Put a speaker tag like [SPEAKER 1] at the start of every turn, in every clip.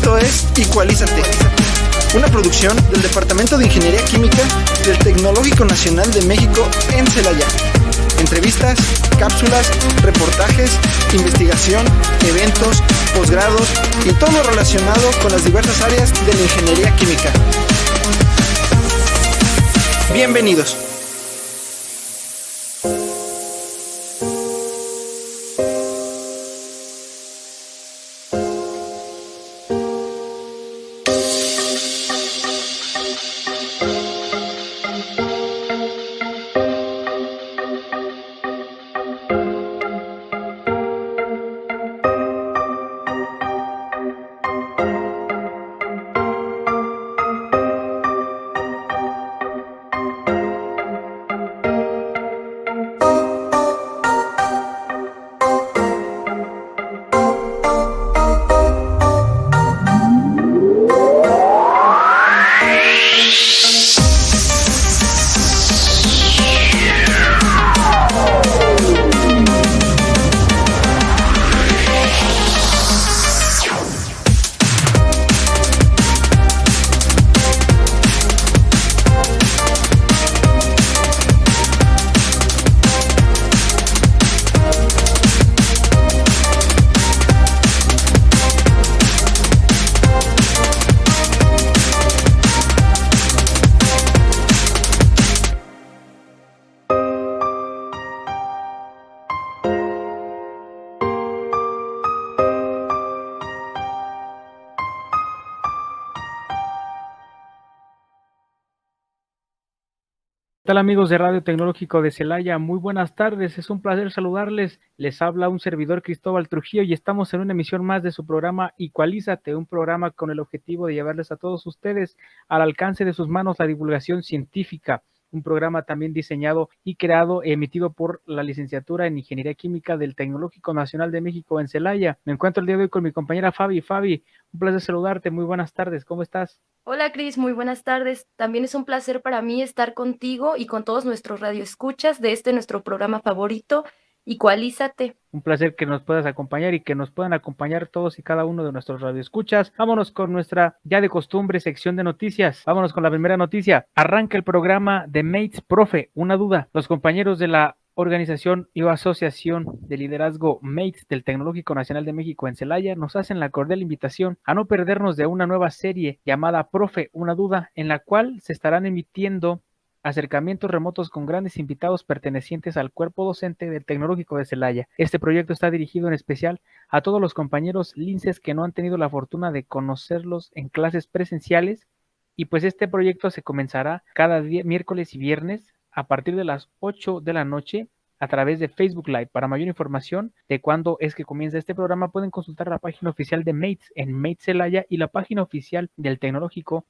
[SPEAKER 1] Esto es Igualízate, una producción del Departamento de Ingeniería Química del Tecnológico Nacional de México en Celaya. Entrevistas, cápsulas, reportajes, investigación, eventos, posgrados y todo lo relacionado con las diversas áreas de la ingeniería química. Bienvenidos.
[SPEAKER 2] ¿Qué tal, amigos de Radio Tecnológico de Celaya? Muy buenas tardes, es un placer saludarles. Les habla un servidor, Cristóbal Trujillo, y estamos en una emisión más de su programa Igualízate, un programa con el objetivo de llevarles a todos ustedes al alcance de sus manos la divulgación científica. Un programa también diseñado y creado, emitido por la licenciatura en Ingeniería Química del Tecnológico Nacional de México en Celaya. Me encuentro el día de hoy con mi compañera Fabi. Fabi, un placer saludarte, muy buenas tardes, ¿cómo estás?
[SPEAKER 3] Hola Cris, muy buenas tardes. También es un placer para mí estar contigo y con todos nuestros radioescuchas de nuestro programa favorito, Igualízate.
[SPEAKER 2] Un placer que nos puedas acompañar y que nos puedan acompañar todos y cada uno de nuestros radioescuchas. Vámonos con nuestra ya de costumbre sección de noticias. Vámonos con la primera noticia. Arranca el programa de Mates Profe. Una duda. Los compañeros de la organización y asociación de liderazgo Mates del Tecnológico Nacional de México en Celaya nos hacen la cordial invitación a no perdernos de una nueva serie llamada Profe, una duda, en la cual se estarán emitiendo acercamientos remotos con grandes invitados pertenecientes al cuerpo docente del Tecnológico de Celaya. Este proyecto está dirigido en especial a todos los compañeros linces que no han tenido la fortuna de conocerlos en clases presenciales, y pues este proyecto se comenzará cada día, miércoles y viernes a partir de las 8 de la noche a través de Facebook Live. Para mayor información de cuándo es que comienza este programa, pueden consultar la página oficial de Mates en Mates Celaya y la página oficial del Tecnológico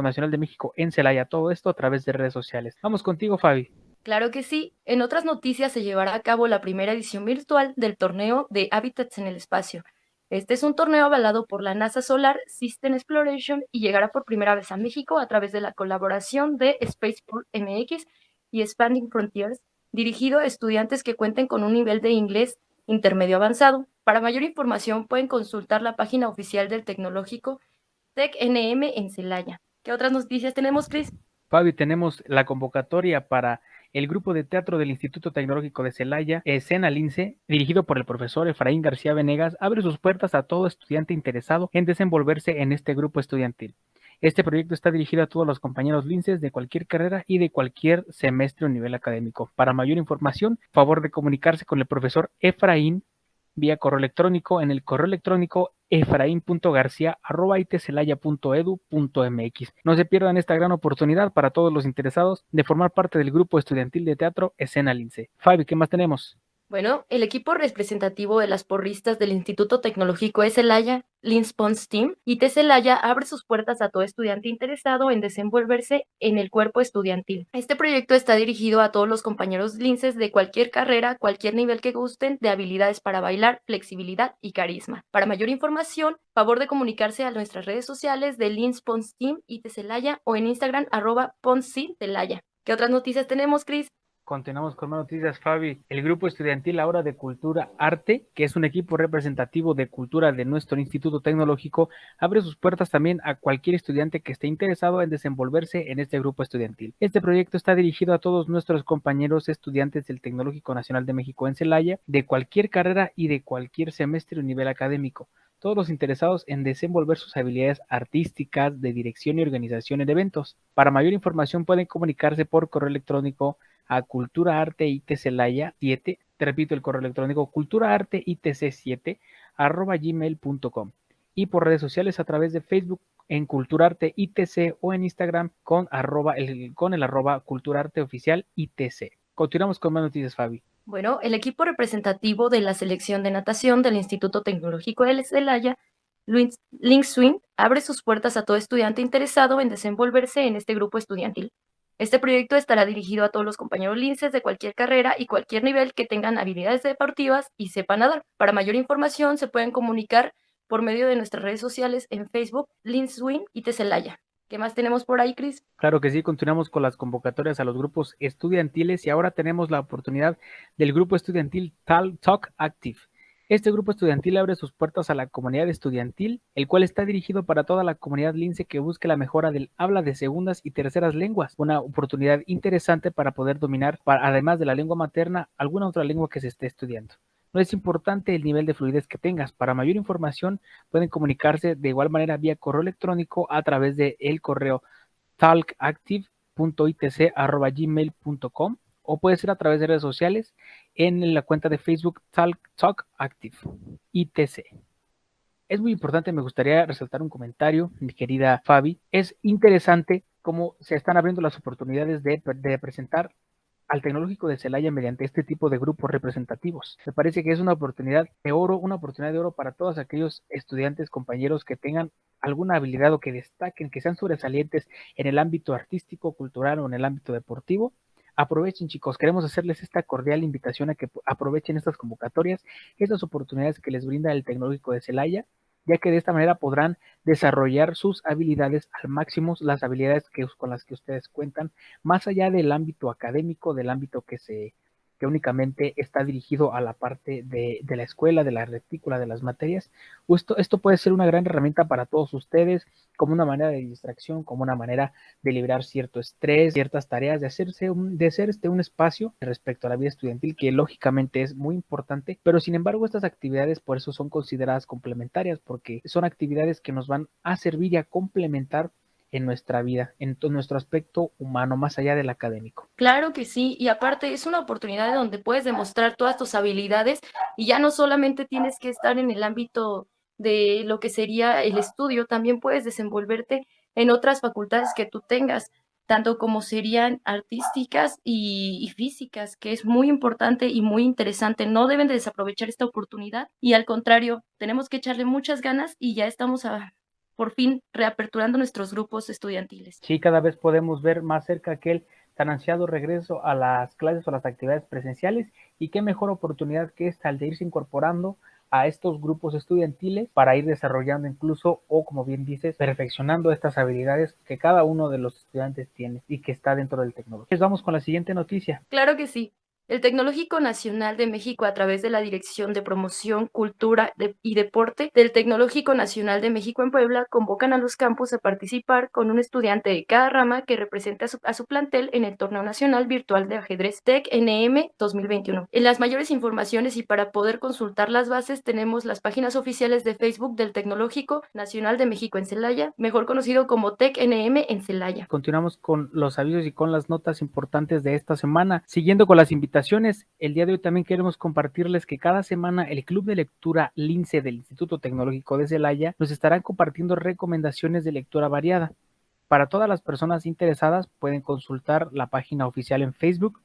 [SPEAKER 2] Nacional de México en Celaya. Todo esto a través de redes sociales. Vamos contigo, Fabi.
[SPEAKER 3] Claro que sí. En otras noticias se llevará a cabo la primera edición virtual del torneo de Hábitats en el Espacio. Este es un torneo avalado por la NASA Solar System Exploration y llegará por primera vez a México a través de la colaboración de Spaceport MX y Expanding Frontiers, dirigido a estudiantes que cuenten con un nivel de inglés intermedio avanzado. Para mayor información pueden consultar la página oficial del Tecnológico TecNM en Celaya. ¿Qué otras noticias tenemos, Cris?
[SPEAKER 2] Fabi, tenemos la convocatoria para el grupo de teatro del Instituto Tecnológico de Celaya, Escena Lince, dirigido por el profesor Efraín García Venegas, abre sus puertas a todo estudiante interesado en desenvolverse en este grupo estudiantil. Este proyecto está dirigido a todos los compañeros linces de cualquier carrera y de cualquier semestre o nivel académico. Para mayor información, favor de comunicarse con el profesor Efraín vía correo electrónico en el correo electrónico efrain.garcia@itcelaya.edu.mx. No se pierdan esta gran oportunidad para todos los interesados de formar parte del grupo estudiantil de teatro Escena Lince. Fabi, ¿qué más tenemos?
[SPEAKER 3] Bueno, el equipo representativo de las porristas del Instituto Tecnológico de Celaya, Linspons Team, IT Celaya, abre sus puertas a todo estudiante interesado en desenvolverse en el cuerpo estudiantil. Este proyecto está dirigido a todos los compañeros linces de cualquier carrera, cualquier nivel que gusten, de habilidades para bailar, flexibilidad y carisma. Para mayor información, favor de comunicarse a nuestras redes sociales de Linspons Team, IT Celaya o en Instagram @PonsCelaya. ¿Qué otras noticias tenemos, Cris?
[SPEAKER 2] Continuamos con más noticias, Fabi. El grupo estudiantil ahora de Cultura Arte, que es un equipo representativo de cultura de nuestro Instituto Tecnológico, abre sus puertas también a cualquier estudiante que esté interesado en desenvolverse en este grupo estudiantil. Este proyecto está dirigido a todos nuestros compañeros estudiantes del Tecnológico Nacional de México en Celaya, de cualquier carrera y de cualquier semestre o nivel académico. Todos los interesados en desenvolver sus habilidades artísticas de dirección y organización en eventos. Para mayor información pueden comunicarse por correo electrónico a culturaarteitcelaya7, te repito el correo electrónico culturaarteitc7 @gmail.com, y por redes sociales a través de Facebook en culturaarteitc o en Instagram con el arroba culturaarteoficialitc. Continuamos con más noticias, Fabi.
[SPEAKER 3] Bueno, el equipo representativo de la selección de natación del Instituto Tecnológico de Celaya, Linkswing, abre sus puertas a todo estudiante interesado en desenvolverse en este grupo estudiantil. Este proyecto estará dirigido a todos los compañeros linces de cualquier carrera y cualquier nivel que tengan habilidades deportivas y sepan nadar. Para mayor información se pueden comunicar por medio de nuestras redes sociales en Facebook, Linkswing y Celaya. ¿Qué más tenemos por ahí, Cris?
[SPEAKER 2] Claro que sí, continuamos con las convocatorias a los grupos estudiantiles y ahora tenemos la oportunidad del grupo estudiantil Talk Active. Este grupo estudiantil abre sus puertas a la comunidad estudiantil, el cual está dirigido para toda la comunidad lince que busque la mejora del habla de segundas y terceras lenguas, una oportunidad interesante para poder dominar, además de la lengua materna, alguna otra lengua que se esté estudiando. No es importante el nivel de fluidez que tengas. Para mayor información pueden comunicarse de igual manera vía correo electrónico a través de el correo talkactive.itc@gmail.com o puede ser a través de redes sociales en la cuenta de Facebook Talk Active ITC. Es muy importante, me gustaría resaltar un comentario, mi querida Fabi. Es interesante cómo se están abriendo las oportunidades de presentar al Tecnológico de Celaya mediante este tipo de grupos representativos. Me parece que es una oportunidad de oro para todos aquellos estudiantes, compañeros que tengan alguna habilidad o que destaquen, que sean sobresalientes en el ámbito artístico, cultural o en el ámbito deportivo. Aprovechen, chicos, queremos hacerles esta cordial invitación a que aprovechen estas convocatorias, estas oportunidades que les brinda el Tecnológico de Celaya, ya que de esta manera podrán desarrollar sus habilidades al máximo, las habilidades con las que ustedes cuentan, más allá del ámbito académico, del ámbito que únicamente está dirigido a la parte de la escuela, de la retícula, de las materias. Esto puede ser una gran herramienta para todos ustedes, como una manera de distracción, como una manera de liberar cierto estrés, ciertas tareas, de ser un espacio respecto a la vida estudiantil, que lógicamente es muy importante, pero sin embargo estas actividades por eso son consideradas complementarias, porque son actividades que nos van a servir y a complementar en nuestra vida, en nuestro aspecto humano, más allá del académico.
[SPEAKER 3] Claro que sí, y aparte es una oportunidad donde puedes demostrar todas tus habilidades y ya no solamente tienes que estar en el ámbito de lo que sería el estudio, también puedes desenvolverte en otras facultades que tú tengas, tanto como serían artísticas y físicas, que es muy importante y muy interesante. No deben de desaprovechar esta oportunidad y al contrario, tenemos que echarle muchas ganas y ya estamos por fin reaperturando nuestros grupos estudiantiles.
[SPEAKER 2] Sí, cada vez podemos ver más cerca aquel tan ansiado regreso a las clases o las actividades presenciales, y qué mejor oportunidad que esta, al de irse incorporando a estos grupos estudiantiles para ir desarrollando incluso, o como bien dices, perfeccionando estas habilidades que cada uno de los estudiantes tiene y que está dentro del tecnológico. Vamos con la siguiente noticia.
[SPEAKER 3] Claro que sí. El Tecnológico Nacional de México, a través de la Dirección de Promoción, Cultura y Deporte del Tecnológico Nacional de México en Puebla, convocan a los campus a participar con un estudiante de cada rama que represente a su plantel en el Torneo Nacional Virtual de Ajedrez TEC-NM 2021. En las mayores informaciones y para poder consultar las bases tenemos las páginas oficiales de Facebook del Tecnológico Nacional de México en Celaya, mejor conocido como TEC-NM en Celaya.
[SPEAKER 2] Continuamos con los avisos y con las notas importantes de esta semana. Siguiendo con las invitaciones, el día de hoy también queremos compartirles que cada semana el Club de Lectura Lince del Instituto Tecnológico de Celaya nos estará compartiendo recomendaciones de lectura variada. Para todas las personas interesadas pueden consultar la página oficial en Facebook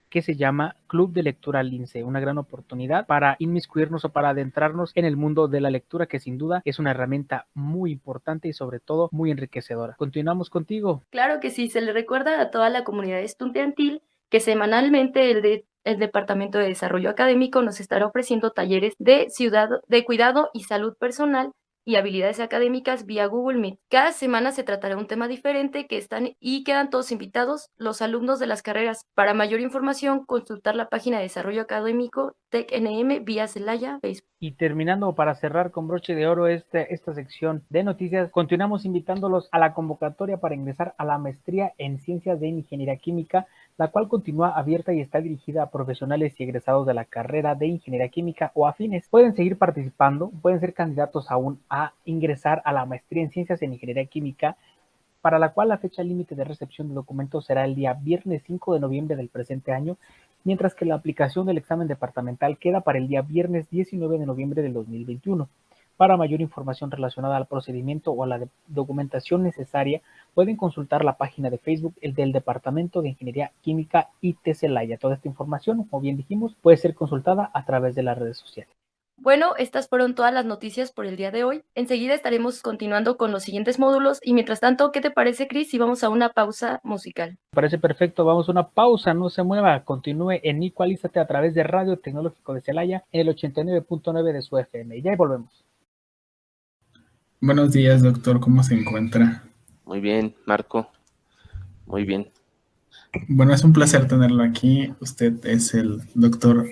[SPEAKER 2] que se llama Club de Lectura Lince, una gran oportunidad para inmiscuirnos o para adentrarnos en el mundo de la lectura, que sin duda es una herramienta muy importante y sobre todo muy enriquecedora. Continuamos contigo.
[SPEAKER 3] Claro que sí, se le recuerda a toda la comunidad estudiantil que semanalmente el Departamento de Desarrollo Académico nos estará ofreciendo talleres de cuidado y salud personal y habilidades académicas vía Google Meet. Cada semana se tratará un tema diferente quedan todos invitados los alumnos de las carreras. Para mayor información, consultar la página de desarrollo académico TecNM vía Celaya Facebook.
[SPEAKER 2] Y terminando para cerrar con broche de oro esta sección de noticias, continuamos invitándolos a la convocatoria para ingresar a la maestría en Ciencias de Ingeniería Química, la cual continúa abierta y está dirigida a profesionales y egresados de la carrera de Ingeniería Química o afines. Pueden seguir participando, pueden ser candidatos aún a ingresar a la maestría en Ciencias en Ingeniería Química, para la cual la fecha límite de recepción de documentos será el día viernes 5 de noviembre del presente año, mientras que la aplicación del examen departamental queda para el día viernes 19 de noviembre del 2021. Para mayor información relacionada al procedimiento o a la documentación necesaria, pueden consultar la página de Facebook del Departamento de Ingeniería Química IT Celaya. Toda esta información, como bien dijimos, puede ser consultada a través de las redes sociales.
[SPEAKER 3] Bueno, estas fueron todas las noticias por el día de hoy. Enseguida estaremos continuando con los siguientes módulos y mientras tanto, ¿qué te parece, Cris, si vamos a una pausa musical?
[SPEAKER 2] Me parece perfecto, vamos a una pausa, no se mueva, continúe en Igualízate a través de Radio Tecnológico de Celaya en el 89.9 de su FM. Ya volvemos.
[SPEAKER 4] Buenos días, doctor, ¿cómo se encuentra?
[SPEAKER 5] Muy bien, Marco, muy bien.
[SPEAKER 4] Bueno, es un placer tenerlo aquí. Usted es el doctor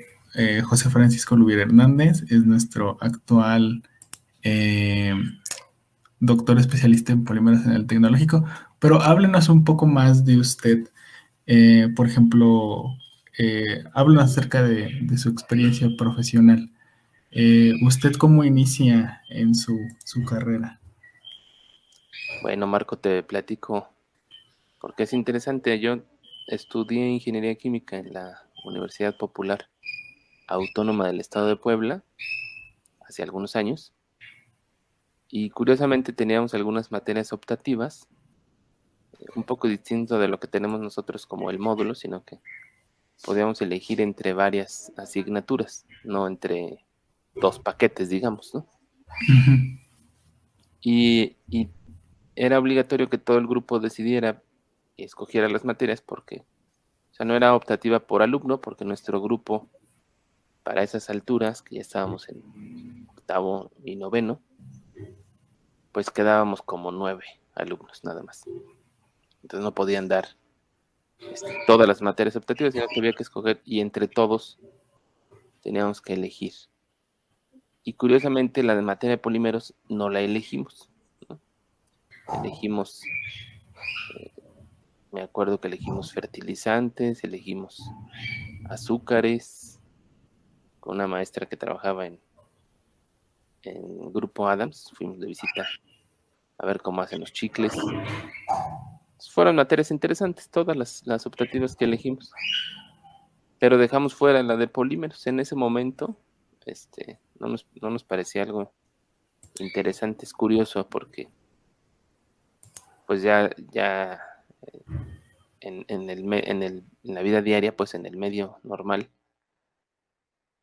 [SPEAKER 4] José Francisco Lubir Hernández, es nuestro actual doctor especialista en polímeros en el tecnológico, pero háblenos un poco más de usted. Por ejemplo, háblenos acerca de su experiencia profesional. ¿Usted cómo inicia en su carrera?
[SPEAKER 5] Bueno, Marco, te platico porque es interesante. Yo estudié Ingeniería Química en la Universidad Popular Autónoma del Estado de Puebla hace algunos años y curiosamente teníamos algunas materias optativas, un poco distinto de lo que tenemos nosotros como el módulo, sino que podíamos elegir entre varias asignaturas, no entre dos paquetes, digamos, ¿no?
[SPEAKER 4] Uh-huh.
[SPEAKER 5] Y era obligatorio que todo el grupo decidiera y escogiera las materias porque, o sea, no era optativa por alumno, porque nuestro grupo, para esas alturas, que ya estábamos en octavo y noveno, pues quedábamos como 9 alumnos nada más. Entonces no podían dar todas las materias optativas, sino que había que escoger y entre todos teníamos que elegir. Y curiosamente la de materia de polímeros no la elegimos, ¿no? Elegimos, me acuerdo que elegimos fertilizantes, elegimos azúcares, con una maestra que trabajaba en Grupo Adams, fuimos de visita a ver cómo hacen los chicles. Fueron materias interesantes, todas las optativas que elegimos, pero dejamos fuera la de polímeros. En ese momento no nos parecía algo interesante, es curioso porque pues ya en la vida diaria, pues en el medio normal,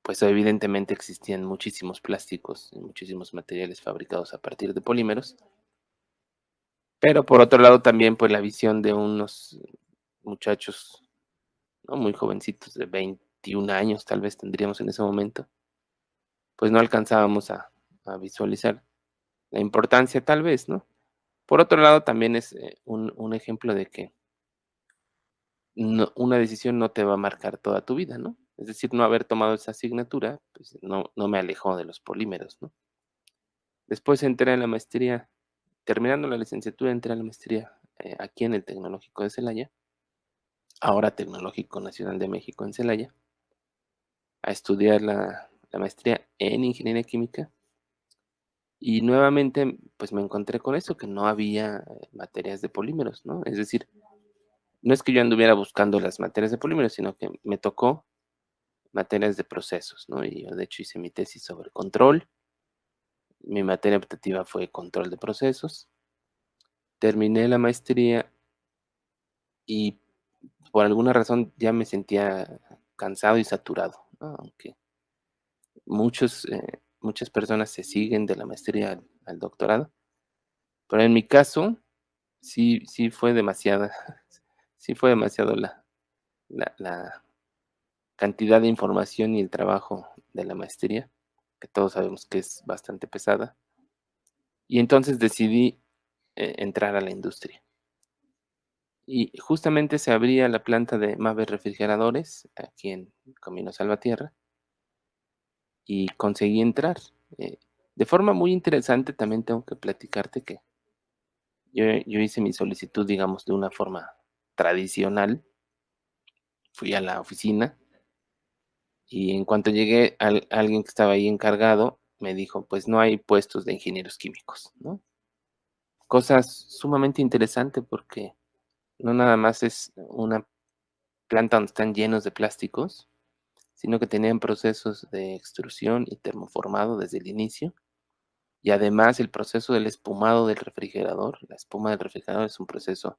[SPEAKER 5] pues evidentemente existían muchísimos plásticos y muchísimos materiales fabricados a partir de polímeros. Pero por otro lado también pues la visión de unos muchachos, ¿no?, muy jovencitos, de 21 años tal vez tendríamos en ese momento, pues no alcanzábamos a visualizar la importancia tal vez, ¿no? Por otro lado también es un ejemplo de que una decisión no te va a marcar toda tu vida, ¿no? Es decir, no haber tomado esa asignatura, pues no me alejó de los polímeros, ¿no? Después entré en la maestría, terminando la licenciatura, entré a la maestría aquí en el Tecnológico de Celaya, ahora Tecnológico Nacional de México en Celaya, a estudiar la maestría en Ingeniería Química. Y nuevamente, pues me encontré con eso, que no había materias de polímeros, ¿no? Es decir, no es que yo anduviera buscando las materias de polímeros, sino que me tocó materias de procesos, ¿no? Y yo de hecho hice mi tesis sobre control. Mi materia optativa fue control de procesos. Terminé la maestría y por alguna razón ya me sentía cansado y saturado, ¿no? Aunque muchas personas se siguen de la maestría al doctorado, pero en mi caso sí fue demasiado la cantidad de información y el trabajo de la maestría, que todos sabemos que es bastante pesada. Y entonces decidí entrar a la industria. Y justamente se abría la planta de Mave Refrigeradores aquí en Camino Salvatierra y conseguí entrar. Eh, de forma muy interesante, también tengo que platicarte que yo hice mi solicitud, digamos, de una forma tradicional. Fui a la oficina y en cuanto llegué, alguien que estaba ahí encargado me dijo, pues no hay puestos de ingenieros químicos, ¿no? Cosas sumamente interesante porque no nada más es una planta donde están llenos de plásticos, sino que tenían procesos de extrusión y termoformado desde el inicio. Y además el proceso del espumado del refrigerador. La espuma del refrigerador es un proceso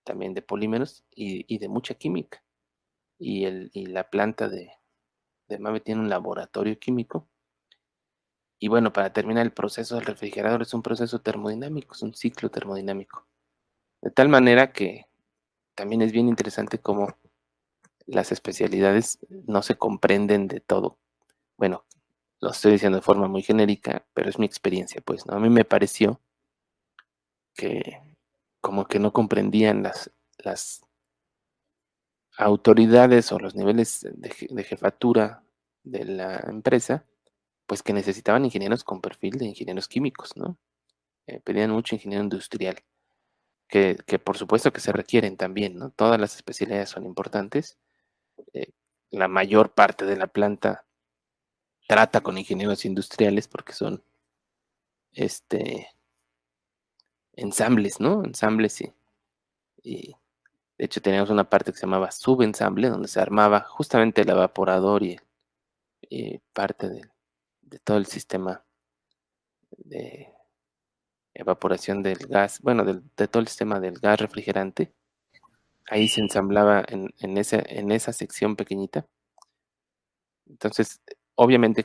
[SPEAKER 5] también de polímeros y de mucha química. Y la planta de Mave tiene un laboratorio químico. Y bueno, para terminar, el proceso del refrigerador es un proceso termodinámico, es un ciclo termodinámico. De tal manera que también es bien interesante cómo las especialidades no se comprenden de todo. Bueno, lo estoy diciendo de forma muy genérica, pero es mi experiencia, pues, ¿no? A mí me pareció que como que no comprendían las autoridades o los niveles de jefatura de la empresa, pues que necesitaban ingenieros con perfil de ingenieros químicos, ¿no? Pedían mucho ingeniero industrial, que por supuesto que se requieren también, ¿no? Todas las especialidades son importantes. eh, la mayor parte de la planta trata con ingenieros industriales porque son este, ensambles, ¿no? Ensambles y de hecho teníamos una parte que se llamaba subensamble, donde se armaba justamente el evaporador y parte de todo el sistema de evaporación del gas, bueno, de todo el sistema del gas refrigerante. Ahí se ensamblaba en esa sección pequeñita. Entonces, obviamente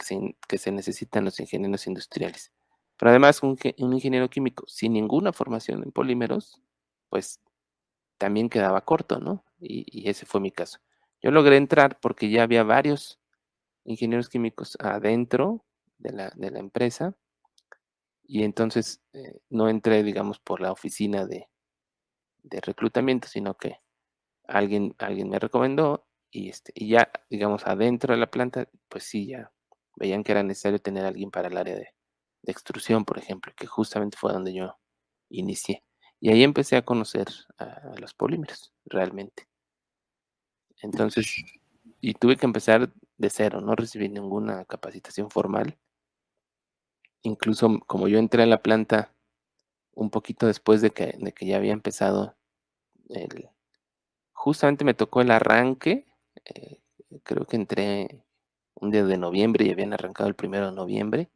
[SPEAKER 5] que se necesitan los ingenieros industriales. Pero además, un ingeniero químico sin ninguna formación en polímeros, pues también quedaba corto, ¿no? Y ese fue mi caso. Yo logré entrar porque ya había varios ingenieros químicos adentro de la empresa y entonces no entré, digamos, por la oficina de reclutamiento, sino que alguien me recomendó y ya, digamos, adentro de la planta, pues sí, ya veían que era necesario tener a alguien para el área de extrusión, por ejemplo, que justamente fue donde yo inicié. Y ahí empecé a conocer a los polímeros, realmente. Entonces, y tuve que empezar de cero, no recibí ninguna capacitación formal. Incluso como yo entré a la planta un poquito después de que ya había empezado el, justamente me tocó el arranque, eh, creo que entré un día de noviembre y habían arrancado el 1 de noviembre,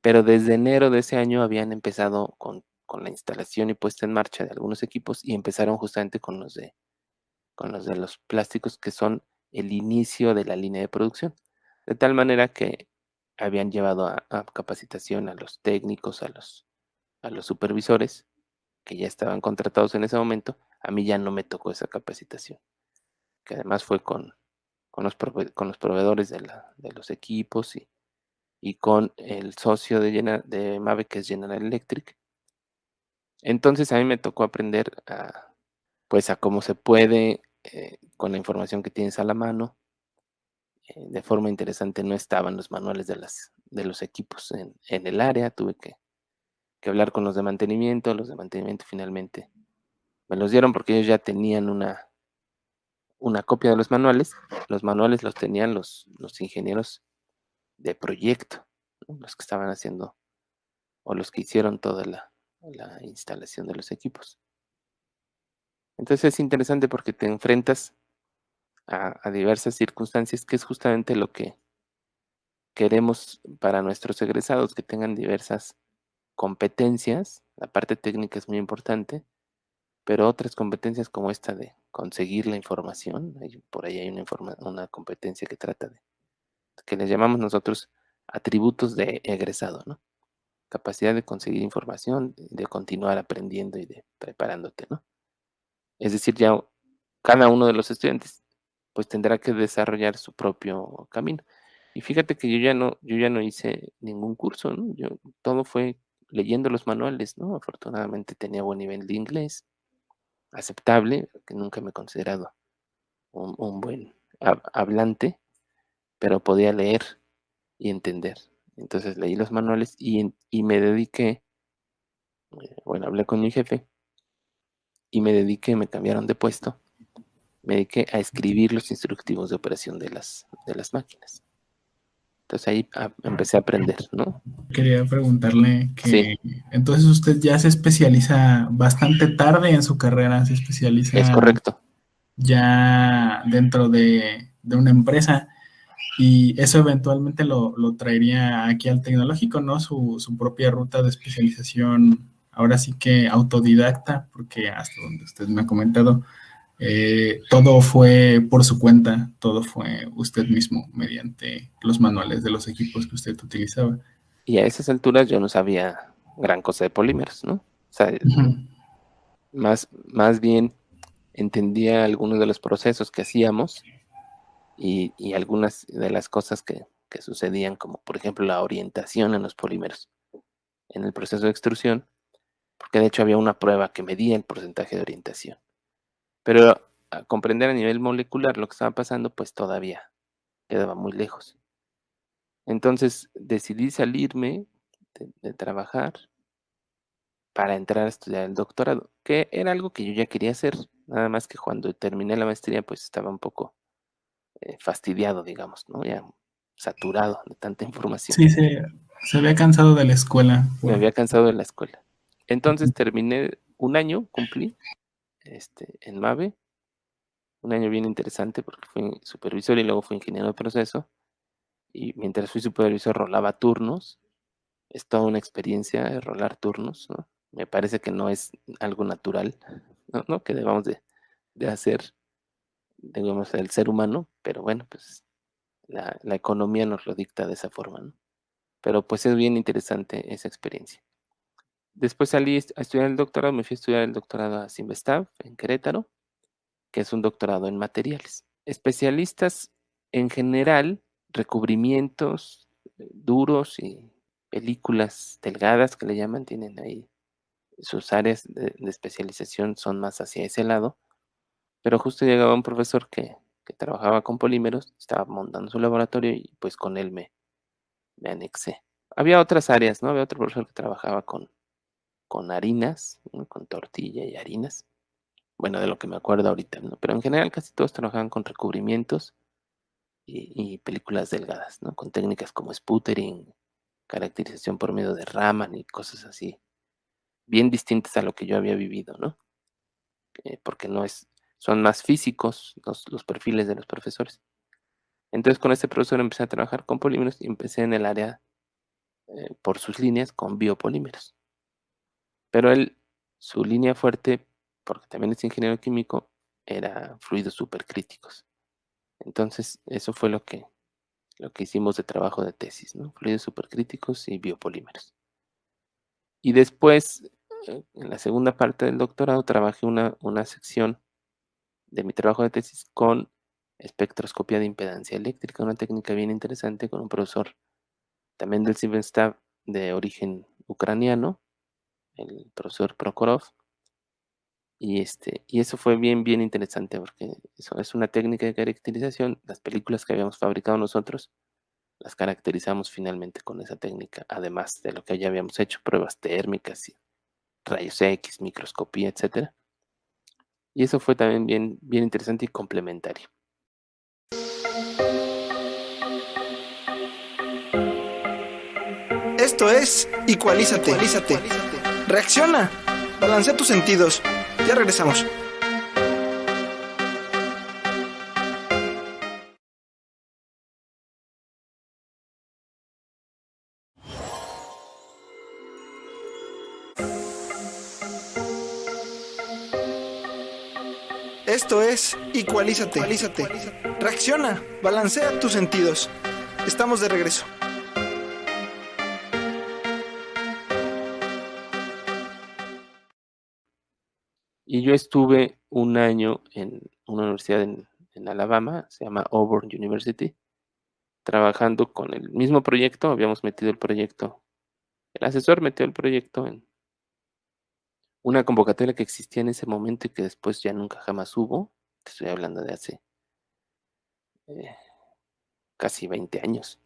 [SPEAKER 5] pero desde enero de ese año habían empezado con la instalación y puesta en marcha de algunos equipos y empezaron justamente con los de los plásticos que son el inicio de la línea de producción. De tal manera que habían llevado a capacitación a los técnicos, a los supervisores que ya estaban contratados en ese momento. A mí ya no me tocó esa capacitación, que además fue con los proveedores de los equipos y con el socio de Mave, que es General Electric. Entonces a mí me tocó aprender pues a cómo se puede, con la información que tienes a la mano. De forma interesante no estaban los manuales de los equipos en el área, tuve que hablar con los de mantenimiento finalmente me los dieron porque ellos ya tenían una copia de los manuales los tenían los ingenieros de proyecto, ¿no? Los que estaban haciendo o los que hicieron toda la instalación de los equipos. Entonces es interesante porque te enfrentas a diversas circunstancias, que es justamente lo que queremos para nuestros egresados, que tengan diversas competencias. La parte técnica es muy importante, pero otras competencias como esta de conseguir la información, por ahí hay una competencia que trata que les llamamos nosotros atributos de egresado, ¿no? Capacidad de conseguir información, de continuar aprendiendo y de preparándote, ¿no? Es decir, ya cada uno de los estudiantes pues tendrá que desarrollar su propio camino. Y fíjate que yo ya no hice ningún curso, ¿no? Todo fue leyendo los manuales, ¿no? Afortunadamente tenía buen nivel de inglés, aceptable, que nunca me he considerado un buen hablante, pero podía leer y entender. Entonces leí los manuales y me dediqué, bueno, hablé con mi jefe y me cambiaron de puesto, me dediqué a escribir los instructivos de operación de las máquinas. Entonces ahí empecé a aprender, ¿no?
[SPEAKER 4] Quería preguntarle
[SPEAKER 5] Sí,
[SPEAKER 4] que entonces usted ya se especializa bastante tarde en su carrera, se
[SPEAKER 5] es
[SPEAKER 4] especializa
[SPEAKER 5] correcto.
[SPEAKER 4] ya dentro de una empresa y eso eventualmente lo traería aquí al tecnológico, ¿no? Su propia ruta de especialización, ahora sí que autodidacta, porque hasta donde usted me ha comentado, todo fue por su cuenta, todo fue usted mismo mediante los manuales de los equipos que usted utilizaba.
[SPEAKER 5] Y a esas alturas yo no sabía gran cosa de polímeros, ¿no? O sea,
[SPEAKER 4] Ujú.
[SPEAKER 5] más bien entendía algunos de los procesos que hacíamos y algunas de las cosas que sucedían, como por ejemplo la orientación en los polímeros en el proceso de extrusión, porque de hecho había una prueba que medía el porcentaje de orientación. Pero a comprender a nivel molecular lo que estaba pasando, pues todavía quedaba muy lejos. Entonces decidí salirme de trabajar para entrar a estudiar el doctorado, que era algo que yo ya quería hacer, nada más que cuando terminé la maestría, pues estaba un poco fastidiado, digamos, ¿no? Ya saturado de tanta información.
[SPEAKER 4] Sí, se había cansado de la escuela.
[SPEAKER 5] Me había cansado de la escuela. Entonces terminé un año, cumplí, en MAVE, un año bien interesante porque fui supervisor y luego fui ingeniero de proceso. Y mientras fui supervisor rolaba turnos. Es toda una experiencia rolar turnos, ¿no? Me parece que no es algo natural, ¿no? Que debamos de hacer, digamos, el ser humano, pero bueno, pues la economía nos lo dicta de esa forma, ¿no? Pero pues es bien interesante esa experiencia. Después salí a estudiar el doctorado, me fui a estudiar el doctorado a Simvestab en Querétaro, que es un doctorado en materiales. Especialistas en general, recubrimientos duros y películas delgadas que le llaman, tienen ahí sus áreas de especialización son más hacia ese lado, pero justo llegaba un profesor que trabajaba con polímeros, estaba montando su laboratorio y pues con él me anexé. Había otras áreas, ¿no? Había otro profesor que trabajaba con harinas, ¿no? Con tortilla y harinas. Bueno, de lo que me acuerdo ahorita, ¿no? Pero en general casi todos trabajaban con recubrimientos y películas delgadas, ¿no? Con técnicas como sputtering, caracterización por medio de Raman y cosas así, bien distintas a lo que yo había vivido, ¿no? Porque son más físicos los perfiles de los profesores. Entonces con este profesor empecé a trabajar con polímeros y empecé en el área, por sus líneas, con biopolímeros. Pero su línea fuerte, porque también es ingeniero químico, era fluidos supercríticos. Entonces eso fue lo que hicimos de trabajo de tesis, ¿no? Fluidos supercríticos y biopolímeros. Y después, en la segunda parte del doctorado, trabajé una sección de mi trabajo de tesis con espectroscopía de impedancia eléctrica, una técnica bien interesante con un profesor también del Simvestab de origen ucraniano, el profesor Prokhorov. Y eso fue bien, bien interesante porque eso es una técnica de caracterización. Las películas que habíamos fabricado nosotros las caracterizamos finalmente con esa técnica, además de lo que ya habíamos hecho, pruebas térmicas y rayos X, microscopía, etcétera. Y eso fue también bien, bien interesante y complementario.
[SPEAKER 1] Esto es Ecualízate. Reacciona. Balancea tus sentidos. Ya regresamos. Esto es Ecualízate. Reacciona. Balancea tus sentidos. Estamos de regreso.
[SPEAKER 5] Y yo estuve un año en una universidad en Alabama, se llama Auburn University, trabajando con el mismo proyecto. Habíamos metido el proyecto El asesor metió el proyecto en una convocatoria que existía en ese momento y que después ya nunca jamás hubo. Te estoy hablando de hace casi 20 años.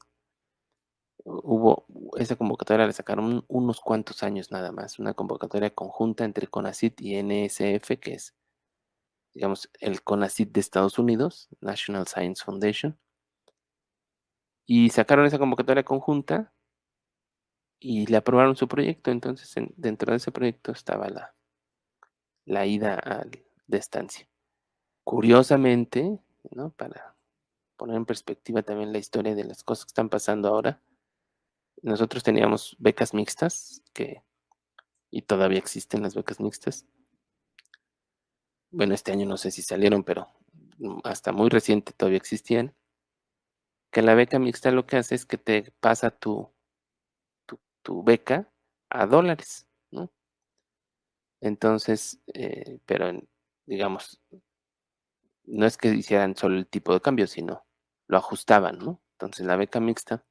[SPEAKER 5] Esa convocatoria la sacaron unos cuantos años nada más, una convocatoria conjunta entre CONACYT y NSF, que es, digamos, el CONACYT de Estados Unidos, National Science Foundation, y sacaron esa convocatoria conjunta y le aprobaron su proyecto. Entonces, dentro de ese proyecto estaba la ida de estancia. Curiosamente, ¿no? Para poner en perspectiva también la historia de las cosas que están pasando ahora, nosotros teníamos becas mixtas, y todavía existen las becas mixtas. Bueno, este año no sé si salieron, pero hasta muy reciente todavía existían. Que la beca mixta lo que hace es que te pasa tu beca a dólares, ¿no? Entonces, pero digamos, no es que hicieran solo el tipo de cambio, sino lo ajustaban, ¿no? Entonces la beca mixta,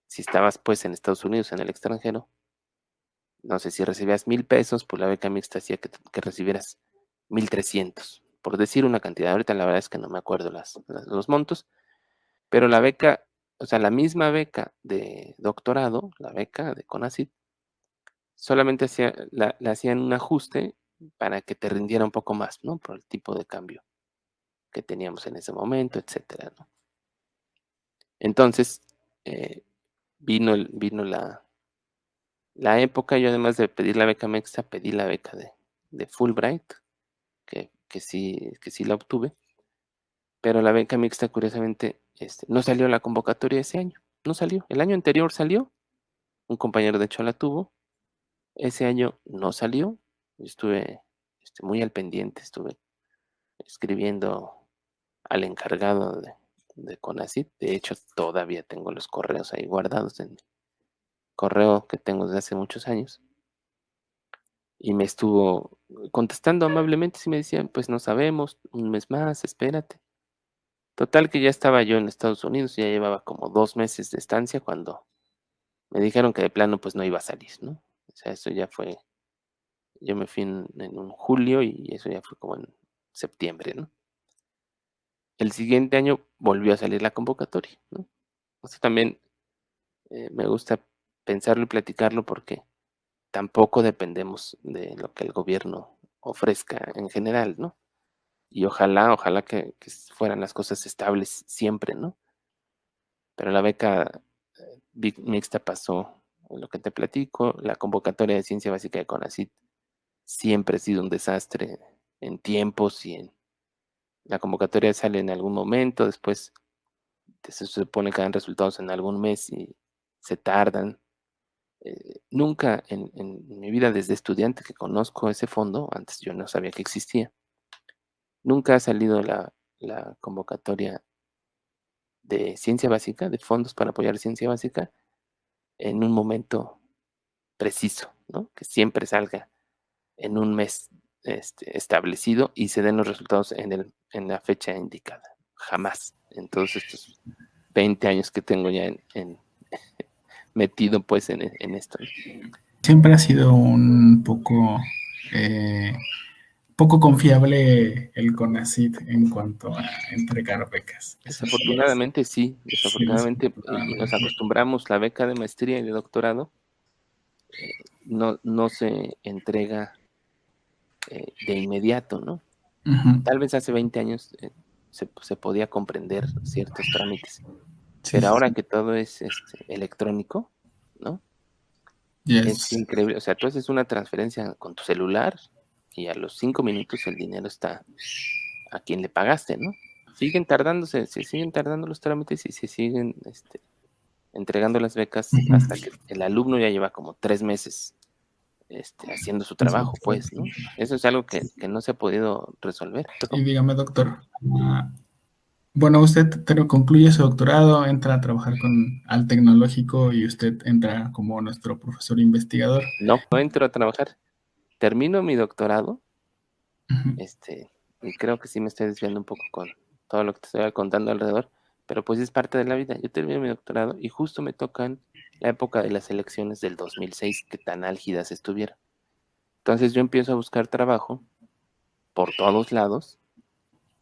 [SPEAKER 5] si estabas pues en Estados Unidos, en el extranjero, no sé si recibías 1,000 pesos, pues la beca mixta hacía que recibieras 1,300, por decir una cantidad. Ahorita la verdad es que no me acuerdo los montos, pero la beca, o sea, la misma beca de doctorado, la beca de CONACYT, solamente le hacían un ajuste para que te rindiera un poco más, ¿no? Por el tipo de cambio que teníamos en ese momento, etcétera, ¿no? Entonces, vino la época. Yo, además de pedir la beca mixta, pedí la beca de Fulbright, que sí la obtuve, pero la beca mixta, curiosamente, no salió la convocatoria ese año, no salió. El año anterior salió, un compañero de hecho la tuvo, ese año no salió. Yo estuve muy al pendiente, estuve escribiendo al encargado de CONACYT. De hecho, todavía tengo los correos ahí guardados en correo que tengo desde hace muchos años. Y me estuvo contestando amablemente, sí me decían, pues no sabemos, un mes más, espérate. Total que ya estaba yo en Estados Unidos, ya llevaba como 2 meses de estancia cuando me dijeron que de plano pues no iba a salir, ¿no? O sea, eso ya fue, yo me fui en un julio y eso ya fue como en septiembre, ¿no? El siguiente año volvió a salir la convocatoria, ¿no? O sea, también me gusta pensarlo y platicarlo porque tampoco dependemos de lo que el gobierno ofrezca en general, ¿no? Y ojalá que fueran las cosas estables siempre, ¿no? Pero la beca mixta pasó lo que te platico. La convocatoria de ciencia básica de CONACYT siempre ha sido un desastre en tiempos la convocatoria sale en algún momento, después se supone que dan resultados en algún mes y se tardan. Nunca en mi vida desde estudiante que conozco ese fondo, antes yo no sabía que existía, nunca ha salido la convocatoria de ciencia básica, de fondos para apoyar ciencia básica, en un momento preciso, ¿no? Que siempre salga en un mes establecido y se den los resultados en la fecha indicada. Jamás. En todos estos 20 años que tengo ya metido pues en esto.
[SPEAKER 4] Siempre ha sido un poco confiable el CONACYT en cuanto a entregar becas.
[SPEAKER 5] Desafortunadamente sí, desafortunadamente, y nos acostumbramos. La beca de maestría y de doctorado no se entrega de inmediato, ¿no?
[SPEAKER 4] Uh-huh.
[SPEAKER 5] Tal vez hace 20 años se podía comprender ciertos trámites,
[SPEAKER 4] Sí,
[SPEAKER 5] pero ahora que todo es electrónico, ¿no?
[SPEAKER 4] Yes.
[SPEAKER 5] Es increíble. O sea, tú haces una transferencia con tu celular y a los 5 minutos el dinero está a quien le pagaste, ¿no? Se siguen tardando los trámites y se siguen entregando las becas
[SPEAKER 4] Uh-huh.
[SPEAKER 5] hasta que el alumno ya lleva como 3 meses haciendo su trabajo, pues, ¿no? Eso es algo que no se ha podido resolver.
[SPEAKER 4] Y dígame, doctor, bueno, usted concluye su doctorado, entra a trabajar al tecnológico y usted entra como nuestro profesor investigador.
[SPEAKER 5] No entro a trabajar. Termino mi doctorado,
[SPEAKER 4] Uh-huh.
[SPEAKER 5] y creo que sí me estoy desviando un poco con todo lo que te estoy contando alrededor, pero pues es parte de la vida. Yo termino mi doctorado y justo me tocan la época de las elecciones del 2006, que tan álgidas estuvieron. Entonces yo empiezo a buscar trabajo por todos lados.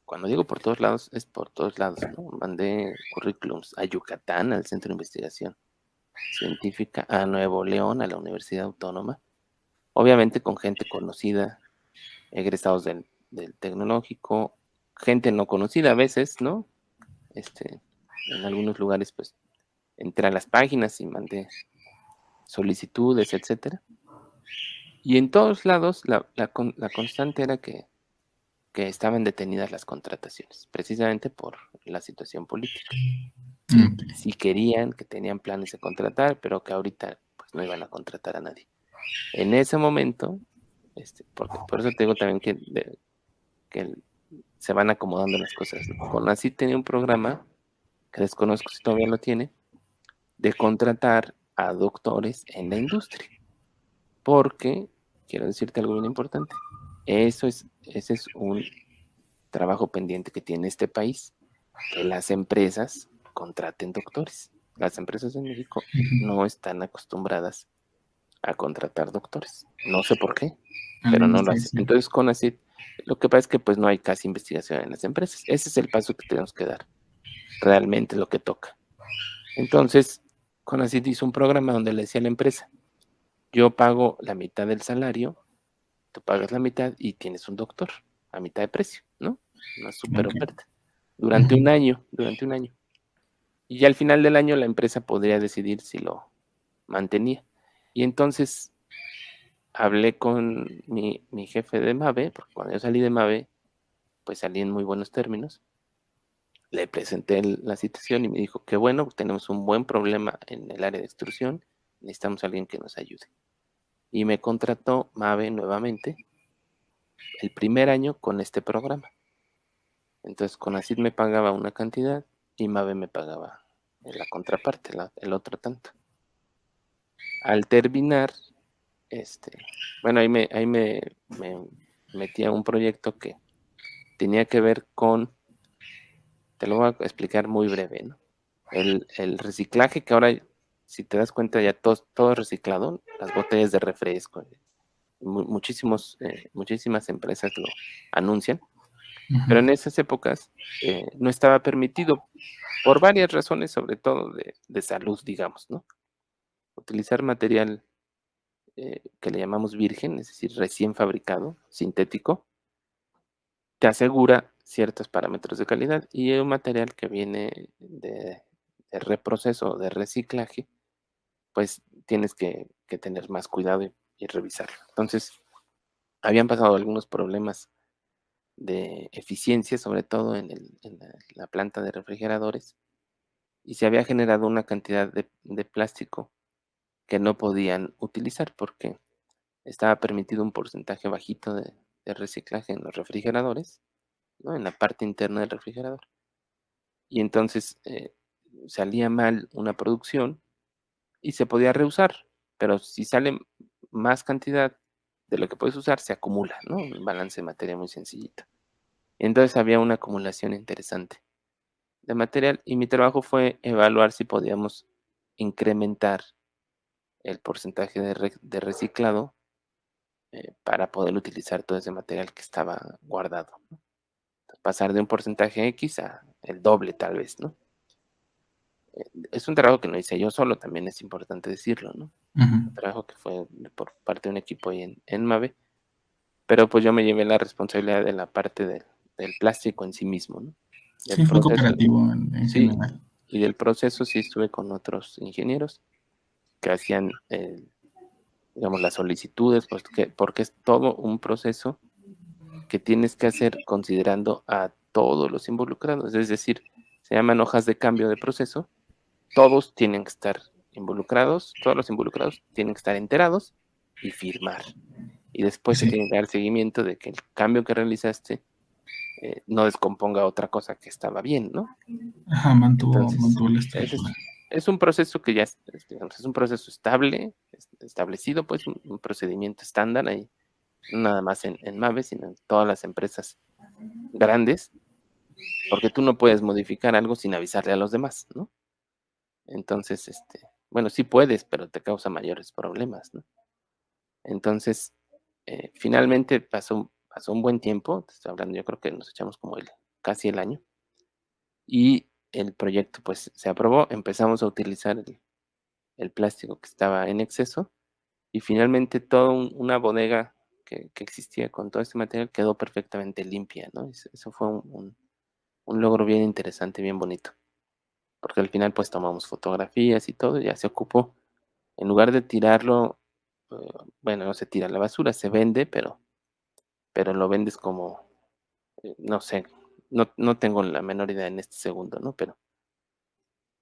[SPEAKER 5] Cuando digo por todos lados, es por todos lados, ¿no? Mandé currículums a Yucatán, al Centro de Investigación Científica, a Nuevo León, a la Universidad Autónoma, obviamente con gente conocida, egresados del tecnológico, gente no conocida a veces, ¿no? En algunos lugares, pues, entré a las páginas y mandé solicitudes, etcétera. Y en todos lados la constante era que estaban detenidas las contrataciones, precisamente por la situación política.
[SPEAKER 4] Ok.
[SPEAKER 5] Si querían, que tenían planes de contratar, pero que ahorita pues no iban a contratar a nadie. En ese momento, por eso te digo también que se van acomodando las cosas, ¿no? CONACYT tenía un programa, que desconozco si todavía lo tiene, de contratar a doctores en la industria. Porque, quiero decirte algo bien importante, ese es un trabajo pendiente que tiene este país, que las empresas contraten doctores. Las empresas en México no están acostumbradas a contratar doctores. No sé por qué, pero no lo hacen. Entonces, CONACYT, lo que pasa es que pues no hay casi investigación en las empresas. Ese es el paso que tenemos que dar. Realmente lo que toca. Entonces, CONACYT hizo un programa donde le decía a la empresa, yo pago la mitad del salario, tú pagas la mitad y tienes un doctor a mitad de precio, ¿no? Una super oferta. Durante un año. Y ya al final del año la empresa podría decidir si lo mantenía. Y entonces hablé con mi jefe de MAVE, porque cuando yo salí de MAVE, pues salí en muy buenos términos. Le presenté la situación y me dijo que bueno, tenemos un buen problema en el área de extrusión, necesitamos a alguien que nos ayude. Y me contrató MAVE nuevamente el primer año con este programa. Entonces CONACYT me pagaba una cantidad y MAVE me pagaba la contraparte, el otro tanto. Al terminar, bueno, ahí me metí a un proyecto que tenía que ver con, te lo voy a explicar muy breve, ¿no? El reciclaje, que ahora, si te das cuenta, ya todo es reciclado, las botellas de refresco, muchísimas empresas lo anuncian, pero en esas épocas no estaba permitido por varias razones, sobre todo de salud, digamos, ¿no? Utilizar material que le llamamos virgen, es decir, recién fabricado, sintético, te asegura ciertos parámetros de calidad, y un material que viene de reproceso o de reciclaje, pues tienes que tener más cuidado y revisarlo. Entonces, habían pasado algunos problemas de eficiencia, sobre todo en la planta de refrigeradores, y se había generado una cantidad de plástico que no podían utilizar porque estaba permitido un porcentaje bajito de reciclaje en los refrigeradores, ¿no? En la parte interna del refrigerador. Y entonces salía mal una producción y se podía reusar, pero si sale más cantidad de lo que puedes usar, se acumula, ¿no? Un balance de materia muy sencillito. Entonces había una acumulación interesante de material y mi trabajo fue evaluar si podíamos incrementar el porcentaje de reciclado para poder utilizar todo ese material que estaba guardado, ¿no? Pasar de un porcentaje X a el doble tal vez, ¿no? Es un trabajo que no hice yo solo, también es importante decirlo, ¿no? Un trabajo que fue por parte de un equipo ahí en MAVE, pero pues yo me llevé la responsabilidad de la parte del plástico en sí mismo, ¿no?
[SPEAKER 4] Sí, fue cooperativo en
[SPEAKER 5] sí,
[SPEAKER 4] general.
[SPEAKER 5] Y del proceso sí estuve con otros ingenieros que hacían, digamos, las solicitudes, pues, porque es todo un proceso que tienes que hacer considerando a todos los involucrados, es decir, se llaman hojas de cambio de proceso, todos tienen que estar involucrados, todos los involucrados tienen que estar enterados y firmar. Y después se tiene que dar seguimiento de que el cambio que realizaste no descomponga otra cosa que estaba bien, ¿no?
[SPEAKER 4] Ajá, mantuvo la estructura.
[SPEAKER 5] Es un proceso que ya digamos, es un proceso estable, establecido, pues un procedimiento estándar ahí, no nada más en MAVE, sino en todas las empresas grandes, porque tú no puedes modificar algo sin avisarle a los demás, ¿no? Entonces, bueno, sí puedes, pero te causa mayores problemas, ¿no? Entonces, finalmente pasó un buen tiempo, te estoy hablando, yo creo que nos echamos como casi el año, y el proyecto pues se aprobó, empezamos a utilizar el plástico que estaba en exceso, y finalmente toda una bodega que existía con todo este material quedó perfectamente limpia, ¿no? Eso fue un logro bien interesante, bien bonito, porque al final pues tomamos fotografías y todo, ya se ocupó. En lugar de tirarlo, eh, bueno, no se tira a la basura, se vende, pero lo vendes como, no sé, no tengo la menor idea en este segundo, ¿no? Pero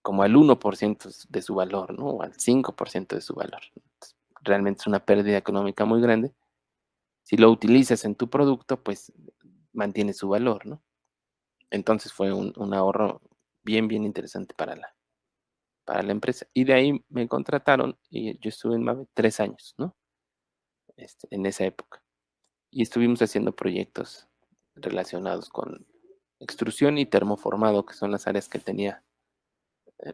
[SPEAKER 5] como al 1% de su valor, ¿no? O al 5% de su valor. Entonces, realmente es una pérdida económica muy grande. Si lo utilizas en tu producto, pues mantiene su valor, ¿no? Entonces fue un ahorro bien, bien interesante para la empresa. Y de ahí me contrataron y yo estuve en Mave 3 años, ¿no? En esa época. Y estuvimos haciendo proyectos relacionados con extrusión y termoformado, que son las áreas que tenía